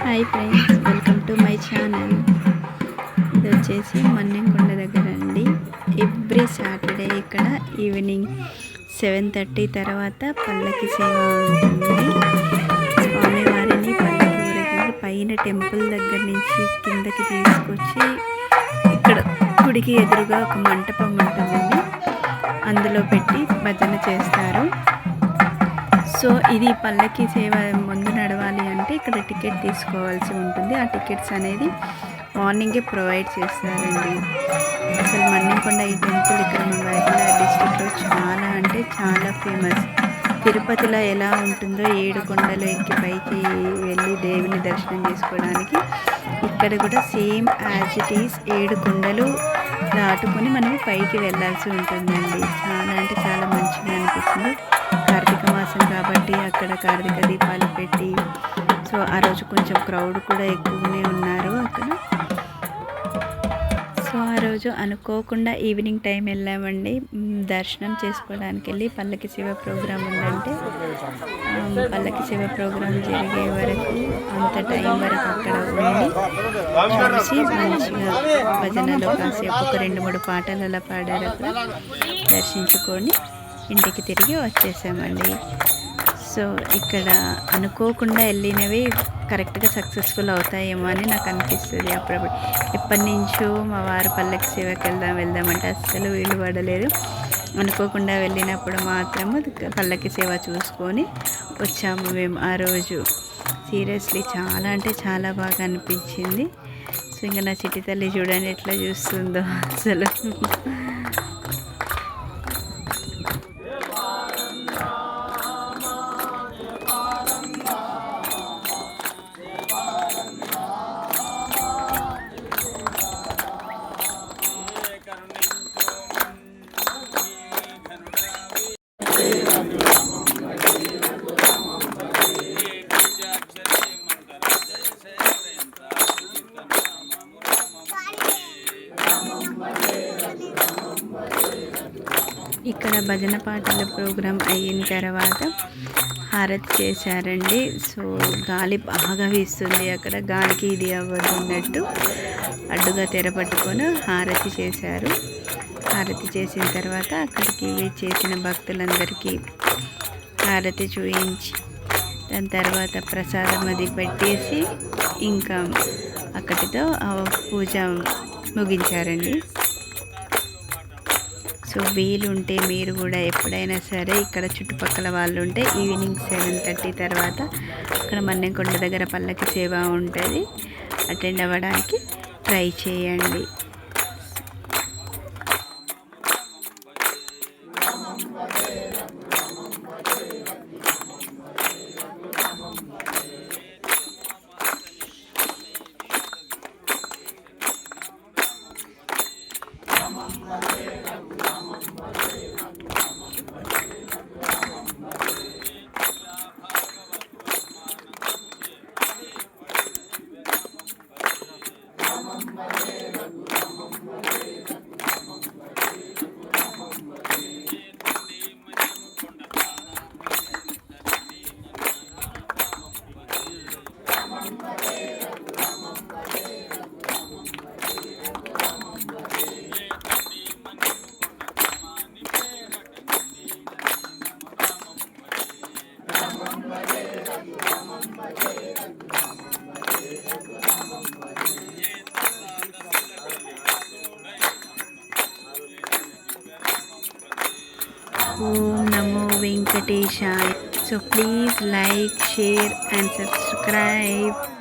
Hi friends, welcome to my channel. ఇది వచ్చేసి మన్నెంకొండ దగ్గర అండి. ఎవ్రీ సాటర్డే ఇక్కడ ఈవినింగ్ 7:30 తర్వాత పల్లకి సేవ ఉంటుంది. స్వామివారిని పల్లకి ఊరేగించి పైన టెంపుల్ దగ్గర నుంచి కిందకి తీసుకొచ్చి ఇక్కడ గుడికి ఎదురుగా ఒక మంటపం ఉంటుందండి, అందులో పెట్టి భజన చేస్తారు. సో ఇది పల్లకి సేవ ముందు నడవాలి అంటే ఇక్కడ టికెట్ తీసుకోవాల్సి ఉంటుంది. ఆ టికెట్స్ అనేది మార్నింగే ప్రొవైడ్ చేస్తారండి. అసలు మన్నెంకొండ ఈ టెంపుల్ ఇక్కడ మన వైజాగ్ డిస్ట్రిక్ట్లో చాలా అంటే చాలా ఫేమస్. తిరుపతిలో ఎలా ఉంటుందో 7 కొండలు ఎక్కి పైకి వెళ్ళి దేవుని దర్శనం చేసుకోవడానికి ఇక్కడ కూడా సేమ్ యాజ్ ఇట్ ఈస్ 7 కొండలు దాటుకొని మనం పైకి వెళ్ళాల్సి ఉంటుందండి. చాలా అంటే చాలా మంచిగా అనిపిస్తుంది. కార్తీక మాసం కాబట్టి అక్కడ కార్తీక దీపాలు పెట్టి, సో ఆ రోజు కొంచెం క్రౌడ్ కూడా ఎక్కువనే ఉన్నారు అక్కడ. సో ఆ రోజు అనుకోకుండా ఈవినింగ్ టైం వెళ్ళామండి దర్శనం చేసుకోవడానికి. వెళ్ళి పల్లకి సేవ ప్రోగ్రాం ఉందంటే పల్లకి సేవ ప్రోగ్రాం జరిగే వరకు అంత టైం వరకు అక్కడ ఉండి చూసి మంచిగా భజనలో కాసేపు ఒక 2-3 పాటలు అలా పాడారు. అక్కడ దర్శించుకొని ఇంటికి తిరిగి వచ్చేసామండి. సో ఇక్కడ అనుకోకుండా వెళ్ళినవి కరెక్ట్గా సక్సెస్ఫుల్ అవుతాయేమో అని నాకు అనిపిస్తుంది. అప్పుడప్పుడు ఎప్పటి నుంచో మా వారు పల్లకి సేవకి వెళ్దామంటే అస్సలు వీలు పడలేదు. అనుకోకుండా వెళ్ళినప్పుడు మాత్రము పల్లకి సేవ చూసుకొని వచ్చాము మేము ఆ రోజు. సీరియస్లీ చాలా అంటే చాలా బాగా అనిపించింది. సో ఇంకా నా చిట్టి తల్లి చూడండి ఎట్లా చూస్తుందో అసలు. ఇక్కడ భజన పాటల ప్రోగ్రాం అయిన తర్వాత హారతి చేశారండి. సో గాలి బాగా వీస్తుంది అక్కడ, గాలికి ఇది అవ్వదున్నట్టు అడ్డుగా తెర పట్టుకొని హారతి చేశారు. హారతి చేసిన తర్వాత అక్కడికి చేసిన భక్తులందరికీ హారతి చూయించి దాని తర్వాత ప్రసాదం అది పెట్టేసి ఇంకా అక్కడితో పూజ ముగించారండి. సో వీలుంటే మీరు కూడా ఎప్పుడైనా సరే ఇక్కడ చుట్టుపక్కల వాళ్ళు ఉంటే ఈవినింగ్ 7:30 తర్వాత అక్కడ మన్నెంకొండ దగ్గర పల్లకి సేవ ఉంటుంది, అటెండ్ అవ్వడానికి ట్రై చేయండి. Om Namo Venkateshaya. So please like, share and subscribe.